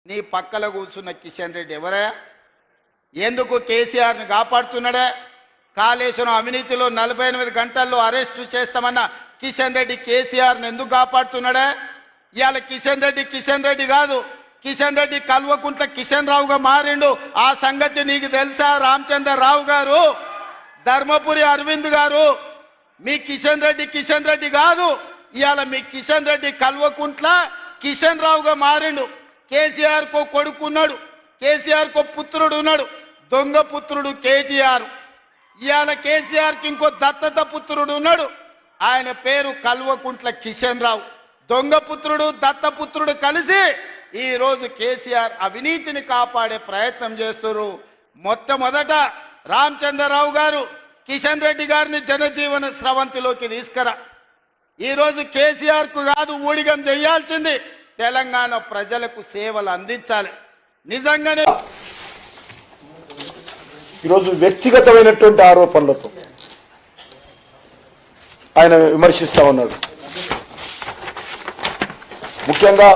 నీ పక్కల కూర్చున్న కిషన్ రెడ్డి ఎవరా? ఎందుకు కేసీఆర్ని కాపాడుతున్నాడా? కాళేశ్వరం అవినీతిలో 48 గంటల్లో అరెస్టు చేస్తామన్న కిషన్ రెడ్డి కేసీఆర్ని ఎందుకు కాపాడుతున్నాడా? ఇవాళ కిషన్ రెడ్డి కాదు, కిషన్ రెడ్డి కల్వకుంట్ల కిషన్ రావుగా మారిండు. ఆ సంగతి నీకు తెలుసా? రామచంద్రరావు గారు, ధర్మపురి అరవింద్ గారు, మీ కిషన్ రెడ్డి కాదు. ఇవాళ మీ కిషన్ రెడ్డి కల్వకుంట్ల కిషన్ రావుగా మారిండు. కేసీఆర్ కో కొడుకున్నాడు, కేసీఆర్ కో పుత్రుడు ఉన్నాడు, దొంగ పుత్రుడు కేటీఆర్. ఇవాళ కేసీఆర్కి ఇంకో దత్తత పుత్రుడు ఉన్నాడు, ఆయన పేరు కల్వకుంట్ల కిషన్ రావు. దొంగ పుత్రుడు దత్తపుత్రుడు కలిసి ఈ రోజు కేసీఆర్ అవినీతిని కాపాడే ప్రయత్నం చేస్తున్నారు. మొట్టమొదట రామచంద్రరావు గారు కిషన్ రెడ్డి గారిని జనజీవన స్రవంతిలోకి తీసుకురా. ఈరోజు కేసీఆర్ కు కాదు ఊడిగం చేయాల్సింది, తెలంగాణ ప్రజలకు సేవలు అందించాలి. నిజంగానే ఈరోజు వ్యక్తిగతమైనటువంటి ఆరోపణలతో ఆయన విమర్శిస్తా ఉన్నాడు. ముఖ్యంగా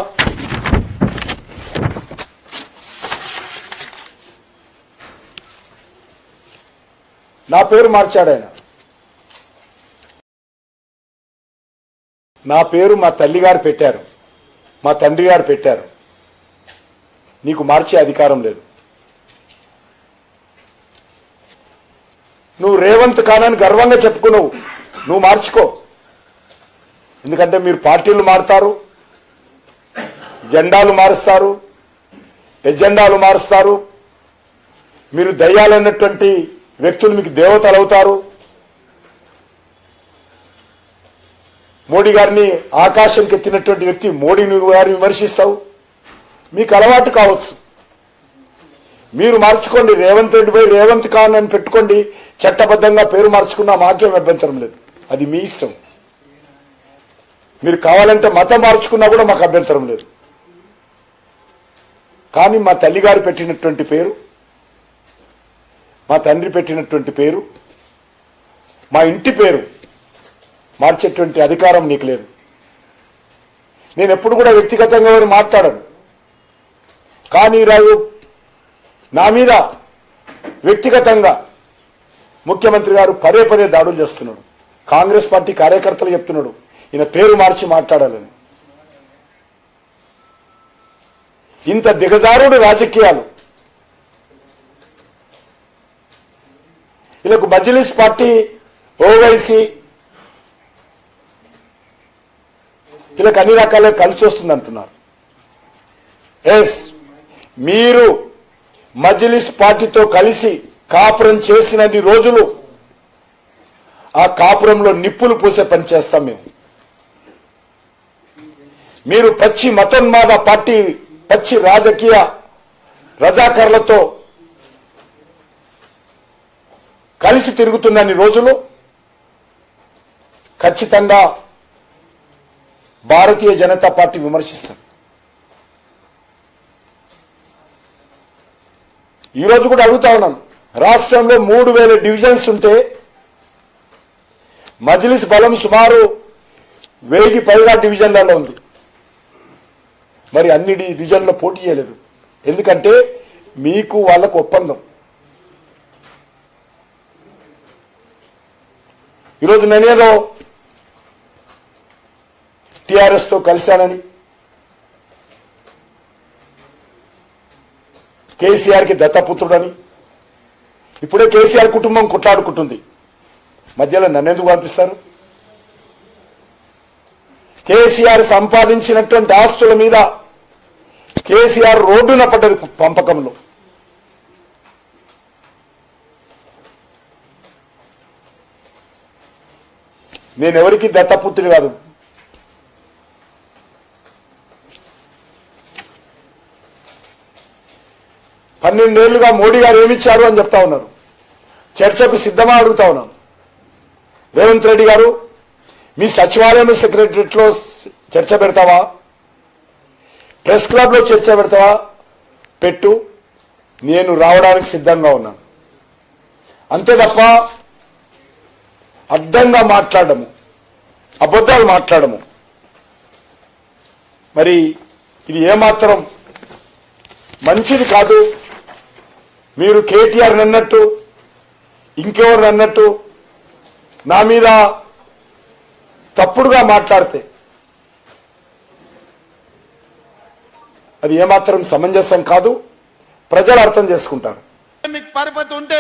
నా పేరు మార్చాడు ఆయన. నా పేరు మా తల్లి గారు పెట్టారు, మా తండ్రి గారు పెట్టారు. నీకు మార్చే అధికారం లేదు. నువ్వు రేవంత్ ఖాన్ అని గర్వంగా చెప్పుకున్నావు, నువ్వు మార్చుకో. ఎందుకంటే మీరు పార్టీలు మారుతారు, జెండాలు మారుస్తారు, ఎజెండాలు మారుస్తారు. మీరు దయ్యాలైనటువంటి వ్యక్తులు మీకు దేవతలు అవుతారు. మోడీ గారిని ఆకాశంకి ఎత్తినటువంటి వ్యక్తి మోడీని గారిని విమర్శిస్తావు. మీకు అలవాటు కావచ్చు, మీరు మార్చుకోండి. రేవంత్ రెడ్డి పోయి రేవంత్ ఖాన్ అని పెట్టుకోండి, చట్టబద్ధంగా పేరు మార్చుకున్నా మాకేం అభ్యంతరం లేదు, అది మీ ఇష్టం. మీరు కావాలంటే మతం మార్చుకున్నా కూడా మాకు అభ్యంతరం లేదు. కానీ మా తల్లిగారు పెట్టినటువంటి పేరు, మా తండ్రి పెట్టినటువంటి పేరు, మా ఇంటి పేరు మార్చేటువంటి అధికారం నీకు లేదు. నేను ఎప్పుడు కూడా వ్యక్తిగతంగా ఎవరు మాట్లాడను. కానీ రాజు నా మీద వ్యక్తిగతంగా ముఖ్యమంత్రి గారు పదే పదే దాడులు చేస్తున్నాడు. కాంగ్రెస్ పార్టీ కార్యకర్తలు చెప్తున్నాడు ఈయన పేరు మార్చి మాట్లాడాలని. ఇంత దిగజారుడు రాజకీయాలు. వీళ్ళకు మజ్లిస్ పార్టీ, ఓవైసీ వీళ్ళకి అన్ని రకాలుగా కలిసి వస్తుంది అంటున్నారు. ఎస్, మీరు మజ్లిస్ పార్టీతో కలిసి కాపురం చేసినన్ని రోజులు ఆ కాపురంలో నిప్పులు పూసే పని చేస్తాం మేము. మీరు పచ్చి మతోన్మాద పార్టీ, పచ్చి రాజకీయ రజాకర్లతో కలిసి తిరుగుతున్నన్ని రోజులు ఖచ్చితంగా భారతీయ జనతా పార్టీ విమర్శిస్తారు. ఈరోజు కూడా అడుగుతా ఉన్నాను, రాష్ట్రంలో 3000 డివిజన్స్ ఉంటే మజ్లిస్ బలం సుమారు 1000కి పైగా డివిజన్లలో ఉంది. మరి అన్ని డివిజన్లో పోటీ చేయలేదు, ఎందుకంటే మీకు వాళ్ళకు ఒప్పందం. ఈరోజు నేనేదో టీఆర్ఎస్తో కలిశానని, కేసీఆర్కి దత్తపుత్రుడని, ఇప్పుడే కేసీఆర్ కుటుంబం కొట్లాడుకుంటుంది, మధ్యలో నన్నెందుకు పంపిస్తారు? కేసీఆర్ సంపాదించినటువంటి ఆస్తుల మీద కేసీఆర్ రోడ్డున పడ్డది పంపకంలో. నేనెవరికి దత్తపుత్రుడు కాదు. పన్నెండేళ్లుగా మోడీ గారు ఏమిచ్చారు అని చెప్తా ఉన్నారు. చర్చకు సిద్ధమా అడుగుతా ఉన్నాను. రేవంత్ రెడ్డి గారు, మీ సచివాలయం సెక్రటరియట్లో చర్చ పెడతావా, ప్రెస్ క్లబ్లో చర్చ పెడతావా? పెట్టు, నేను రావడానికి సిద్ధంగా ఉన్నాను. అంతే తప్ప అడ్డంగా మాట్లాడము, అబద్ధాలు మాట్లాడము, మరి ఇది ఏమాత్రం మంచిది కాదు. మీరు కేటీఆర్ అన్నట్టు ఇంకెవరు అన్నట్టు నా మీద తప్పుడుగా మాట్లాడితే అది ఏమాత్రం సమంజసం కాదు. ప్రజలు అర్థం చేసుకుంటారు. మీకు పరపతి ఉంటే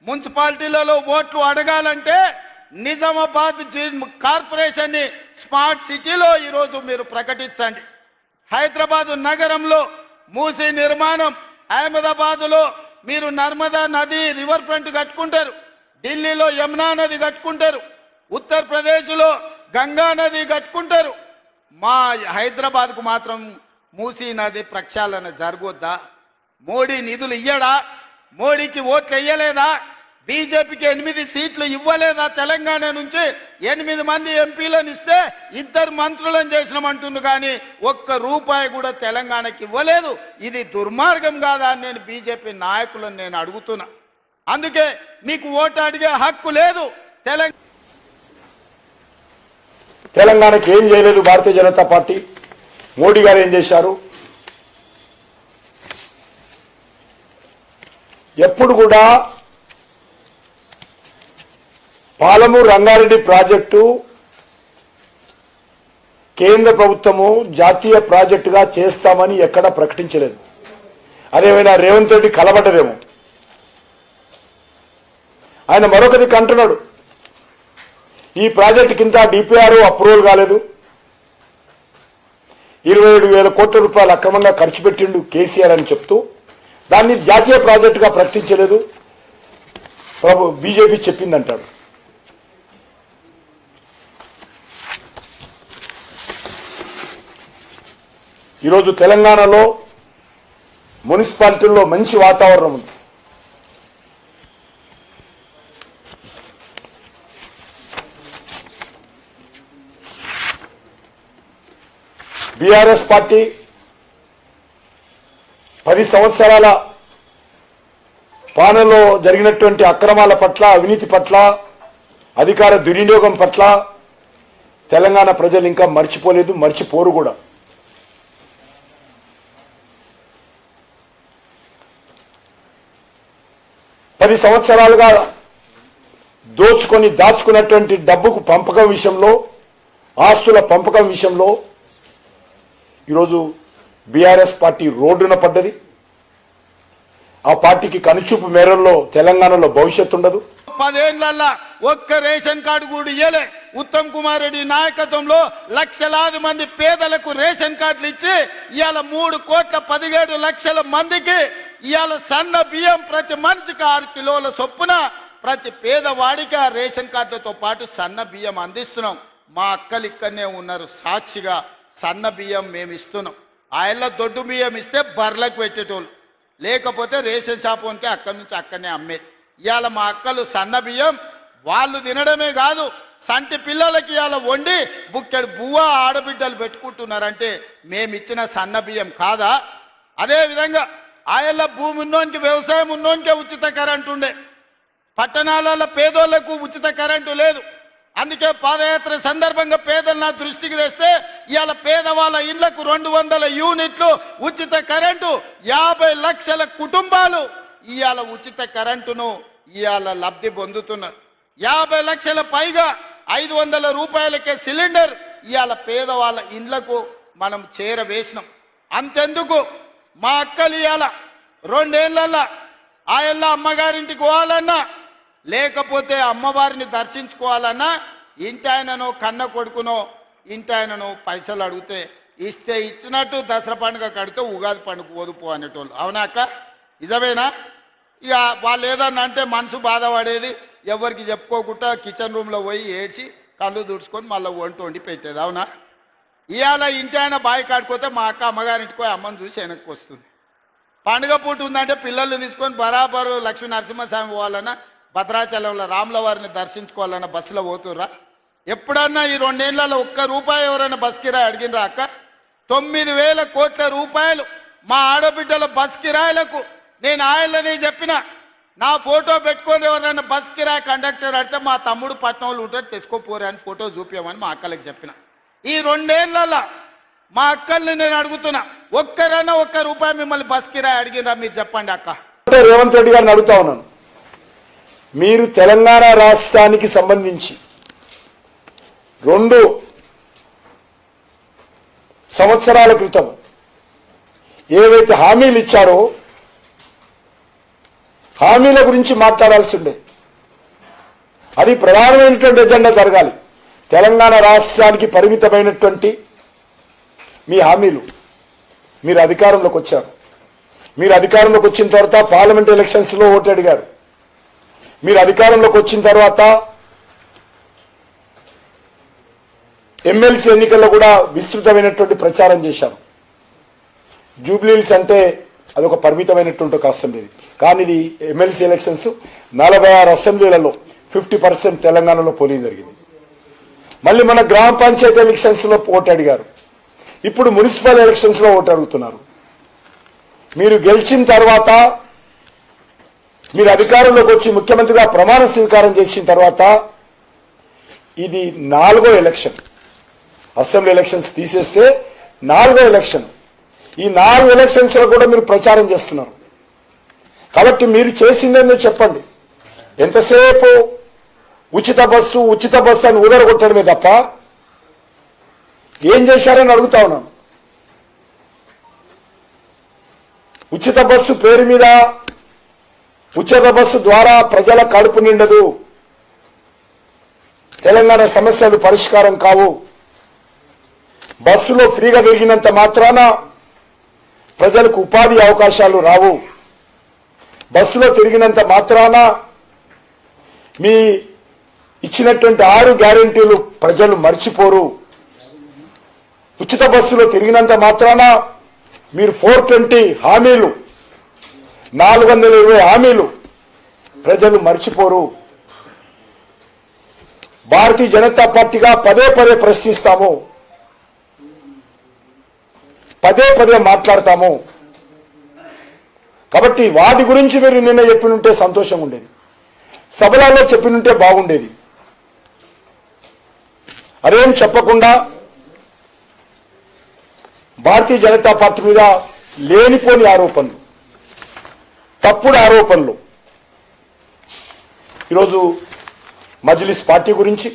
మున్సిపాలిటీలలో ఓట్లు అడగాలంటే నిజామాబాద్ కార్పొరేషన్ ని స్మార్ట్ సిటీలో ఈరోజు మీరు ప్రకటించండి. హైదరాబాద్ నగరంలో మూసీ నిర్మాణం, అహ్మదాబాద్ లో మీరు నర్మదా నది రివర్ ఫ్రంట్ కట్టుకుంటారు, ఢిల్లీలో యమునా నది కట్టుకుంటారు, ఉత్తరప్రదేశ్ లో గంగా నది కట్టుకుంటారు. మా హైదరాబాద్ కు మాత్రం మూసీ నది ప్రక్షాళన జరగొద్దా? మోడీ నిధులు ఇయ్యడా? మోడీకి ఓట్లు ఇయ్యలేదా? బీజేపీకి 8 సీట్లు ఇవ్వలేదా? తెలంగాణ నుంచి 8 మంది ఎంపీలను ఇస్తే 2 మంత్రులను చేసినామంటుండు, కానీ ఒక్క రూపాయి కూడా తెలంగాణకి ఇవ్వలేదు. ఇది దుర్మార్గం కాదా అని నేను బీజేపీ నాయకులను నేను అడుగుతున్నా. అందుకే మీకు ఓటు అడిగే హక్కు లేదు. తెలంగాణకి ఏం చేయలేదు భారతీయ జనతా పార్టీ. మోడీ గారు ఏం చేశారు? ఎప్పుడు కూడా పాలమూరు రంగారెడ్డి ప్రాజెక్టు కేంద్ర ప్రభుత్వము జాతీయ ప్రాజెక్టుగా చేస్తామని ఎక్కడా ప్రకటించలేదు. అదేమైనా రేవంత్ రెడ్డి కలబడ్డదేమో. ఆయన మరొకది కంటున్నాడు, ఈ ప్రాజెక్టు కింద డిపిఆర్ అప్రూవల్ కాలేదు, 27,000 కోట్ల రూపాయలు అక్రమంగా ఖర్చు పెట్టిండు కేసీఆర్ అని చెప్తూ దాన్ని జాతీయ ప్రాజెక్టుగా ప్రకటించలేదు బీజేపీ చెప్పిందంటాడు. ఈరోజు తెలంగాణలో మున్సిపాలిటీల్లో మంచి వాతావరణం ఉంది. బీఆర్ఎస్ పార్టీ 10 సంవత్సరాల పాలనలో జరిగినటువంటి అక్రమాల పట్ల, అవినీతి పట్ల, అధికార దుర్వినియోగం పట్ల తెలంగాణ ప్రజలు ఇంకా మర్చిపోలేదు, మర్చిపోరు కూడా. పది సంవత్సరాలుగా దోచుకొని దాచుకున్నటువంటి డబ్బుకు పంపకం విషయంలో, ఆస్తుల పంపకం విషయంలో ఈరోజు బీఆర్ఎస్ పార్టీ రోడ్డున పడ్డది. ఆ పార్టీకి కనుచూపు మేరల్లో తెలంగాణలో భవిష్యత్తు ఉండదు. 10 ఏళ్లలో ఒక్క రేషన్ కార్డు కూడా ఇయ్యలే. ఉత్తమ్ కుమార్ రెడ్డి నాయకత్వంలో లక్షలాది మంది పేదలకు రేషన్ కార్డులు ఇచ్చి ఇవాళ 3,17,00,000 మందికి ఇవాళ సన్న బియ్యం ప్రతి మనిషికి 6 కిలోల చొప్పున ప్రతి పేదవాడికి ఆ రేషన్ కార్డులతో పాటు సన్న బియ్యం అందిస్తున్నాం. మా అక్కలు ఇక్కడనే ఉన్నారు సాక్షిగా. సన్న బియ్యం మేము ఇస్తున్నాం. ఆయల్ల దొడ్డు బియ్యం ఇస్తే బర్లకు పెట్టేటోళ్ళు, లేకపోతే రేషన్ షాప్ ఉంటే అక్కడి నుంచి అక్కడనే అమ్మేది. ఇవాళ మా అక్కలు సన్న బియ్యం వాళ్ళు తినడమే కాదు, సంటి పిల్లలకి ఇవాళ వండి బుక్కెడు బువ్వ ఆడబిడ్డలు పెట్టుకుంటున్నారంటే మేమిచ్చిన సన్న బియ్యం కాదా? అదేవిధంగా ఆయల్ల భూమి ఉన్నోనికి, వ్యవసాయం ఉన్నోనికే ఉచిత కరెంటు ఉండే. పట్టణాలలో పేదోళ్లకు ఉచిత కరెంటు లేదు. అందుకే పాదయాత్ర సందర్భంగా పేదలు నా దృష్టికి తెస్తే ఇవాళ పేదవాళ్ళ ఇళ్లకు 200 యూనిట్లు ఉచిత కరెంటు, 50 లక్షల కుటుంబాలు ఇవాళ ఉచిత కరెంటును ఇవాళ లబ్ధి పొందుతున్నారు. 50 లక్షల పైగా 500 రూపాయలకే సిలిండర్ ఇవాళ పేదవాళ్ళ ఇళ్లకు మనం చేరవేసినాం. అంతెందుకు మా అక్కలు ఇవాళ 2 ఏళ్లలో ఆయల్ల అమ్మగారింటికి పోవాలన్నా, లేకపోతే అమ్మవారిని దర్శించుకోవాలన్నా ఇంటి ఆయననో కన్న కొడుకునో ఇంటి ఆయననో పైసలు అడిగితే ఇస్తే ఇచ్చినట్టు దసరా పండుగ కడితే ఉగాది పండుగ పోదుపో అనేటోళ్ళు. అవునా అక్క? నిజమేనా? ఇక వాళ్ళు ఏదన్నా అంటే మనసు బాధపడేది, ఎవరికి చెప్పుకోకుండా కిచెన్ రూమ్లో పోయి ఏడ్చి కళ్ళు దుడుచుకొని మళ్ళీ వండి పెట్టేది. అవునా? ఇవాళ ఇంటి ఆయన బావి కాడిపోతే మా అక్క అమ్మగారింటికి పోయి అమ్మని చూసి వెనక్కి వస్తుంది. పండుగ పూట ఉందంటే పిల్లల్ని తీసుకొని బరాబరు లక్ష్మీ నరసింహస్వామి పోవాలన్నా, భద్రాచలంలో రాముల వారిని దర్శించుకోవాలన్న బస్సులో పోతుర్రా? ఎప్పుడన్నా ఈ 2 ఏళ్లలో ఒక్క రూపాయి ఎవరైనా బస్ కిరాయి అడిగినరా అక్క? 9,000 కోట్ల రూపాయలు మా ఆడబిడ్డల బస్ కిరాయిలకు నేను ఆయననే చెప్పిన, నా ఫోటో పెట్టుకొని ఎవరైనా బస్ కిరాయి కండక్టర్ అడితే మా తమ్ముడు పట్నంలో ఉంటాడు తెచ్చుకోపోరే అని ఫోటో చూపించమని మా అక్కలకు చెప్పిన. ఈ 2 ఏళ్లలో మా అక్కల్ని నేను అడుగుతున్నా, ఒక్కరైనా ఒక్క రూపాయి మిమ్మల్ని బస్ కిరాయి అడిగినరా మీరు చెప్పండి అక్క. రేవంత్ రెడ్డి గారిని అడుగుతా ఉన్నాను, మీరు తెలంగాణ రాష్ట్రానికి సంబంధించి 2 సంవత్సరాల క్రితం ఏవైతే హామీలు ఇచ్చారో హామీల గురించి మాట్లాడాల్సి ఉండే. అది ప్రధానమైనటువంటి ఎజెండా జరగాలి. తెలంగాణ రాష్ట్రానికి పరిమితమైనటువంటి మీ హామీలు, మీరు అధికారంలోకి వచ్చారు. మీరు అధికారంలోకి వచ్చిన తర్వాత పార్లమెంట్ ఎలక్షన్స్లో ఓటు అడిగారు. మీరు అధికారంలోకి వచ్చిన తర్వాత ఎమ్మెల్సీ ఎన్నికల్లో కూడా విస్తృతమైనటువంటి ప్రచారం చేశారు. జూబ్లీహిల్స్ అంటే అదొక పరిమితమైనటువంటి ఒక అసెంబ్లీ, కానీ ఇది ఎమ్మెల్సీ ఎలక్షన్స్ 46 అసెంబ్లీలలో 50% తెలంగాణలో పోలింగ్ జరిగింది. మళ్ళీ మన గ్రామ పంచాయతీ ఎలక్షన్స్లో ఓటు అడిగారు. ఇప్పుడు మున్సిపల్ ఎలక్షన్స్లో ఓటు అడుగుతున్నారు. మీరు గెలిచిన తర్వాత, మీరు అధికారంలోకి వచ్చి ముఖ్యమంత్రిగా ప్రమాణ స్వీకారం చేసిన తర్వాత ఇది 4వ ఎలక్షన్. అసెంబ్లీ ఎలక్షన్స్ తీసేస్తే 4వ ఎలక్షన్. ఈ 4 ఎలక్షన్స్ లో కూడా మీరు ప్రచారం చేస్తున్నారు. కాబట్టి మీరు చేసిందేందో చెప్పండి. ఎంతసేపు ఉచిత బస్సు అని ఊదరగొట్టడమే తప్ప ఏం చేశారని అడుగుతా ఉన్నాను. ఉచిత బస్సు పేరు మీద, ఉచిత బస్సు ద్వారా ప్రజల కడుపు నిండదు, తెలంగాణ సమస్యలు పరిష్కారం కావు. బస్సులో ఫ్రీగా తిరిగినంత మాత్రాన ప్రజలకు ఉపాధి అవకాశాలు రావు. బస్సులో తిరిగినంత మాత్రాన మీ ఇచ్చినటువంటి 6 గ్యారెంటీలు ప్రజలు మర్చిపోరు. ఉచిత బస్సులో తిరిగినంత మాత్రాన మీరు 420 హామీలు, 420 హామీలు ప్రజలు మర్చిపోరు. భారతీయ జనతా పార్టీగా పదే ప్రశ్నిస్తాము, పదే మాట్లాడతాము. కాబట్టి వాటి గురించి మీరు నిన్న చెప్పినుంటే సంతోషంగా ఉండేది, సభలలో చెప్పినుంటే బాగుండేది. అదేం చెప్పకుండా భారతీయ జనతా పార్టీ మీద లేనిపోని ఆరోపణలు, తప్పుడు ఆరోపణలు. ఈరోజు మజ్లిస్ పార్టీ గురించి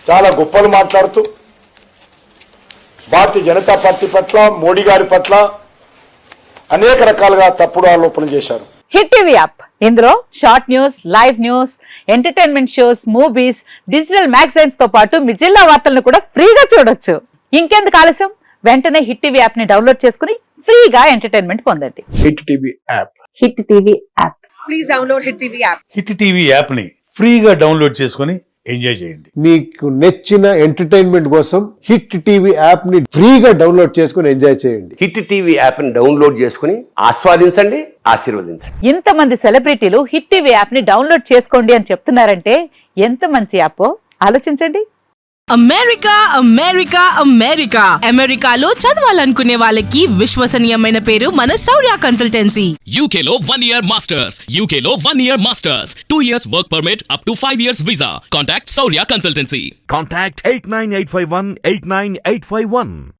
చాలా గొప్పలు మాట్లాడుతూ భారతీయ జనతా పార్టీ పట్ల, మోడీ గారి పట్ల అనేక రకాలుగా తప్పుడు ఆరోపణలు చేశారు. హిట్ టీవీ యాప్, ఇందులో short news, live news, entertainment shows, movies, digital magazines తో పాటు మీ జిల్లా వార్తలను కూడా ఫ్రీగా చూడొచ్చు. ఇంకెందుకు ఆలస్యం, వెంటనే హిట్ టీవీ యాప్ ని డౌన్లోడ్ చేసుకుని ఫ్రీగా ఎంటర్టైన్మెంట్ పొందండి. Hit TV app. Hit TV app. Please download hit TV app. Hit TV app ని ఫ్రీగా డౌన్లోడ్ చేసుకుని ఎంజాయ్ చేయండి. మీకు నచ్చిన ఎంటర్టైన్మెంట్ కోసం హిట్ టీవీ యాప్ ని ఫ్రీగా డౌన్లోడ్ చేసుకుని ఎంజాయ్ చేయండి. హిట్ టీవీ యాప్ ని డౌన్లోడ్ చేసుకుని ఆస్వాదించండి, ఆశీర్వదించండి. ఇంతమంది సెలబ్రిటీలు హిట్ టీవీ యాప్ ని డౌన్లోడ్ చేసుకోండి అని చెప్తున్నారంటే ఎంత మంచి యాప్ ఆలోచించండి. అమెరికా అమెరికాలో చదవాలనుకునే వాళ్ళకి విశ్వసనీయమైన పేరు మన శౌర్య కన్సల్టెన్సీ. UK లో 1 year masters. UK లో 1 year masters. 2 years work permit up to 5 years visa. Contact Saurya Consultancy. Contact 89851 89851.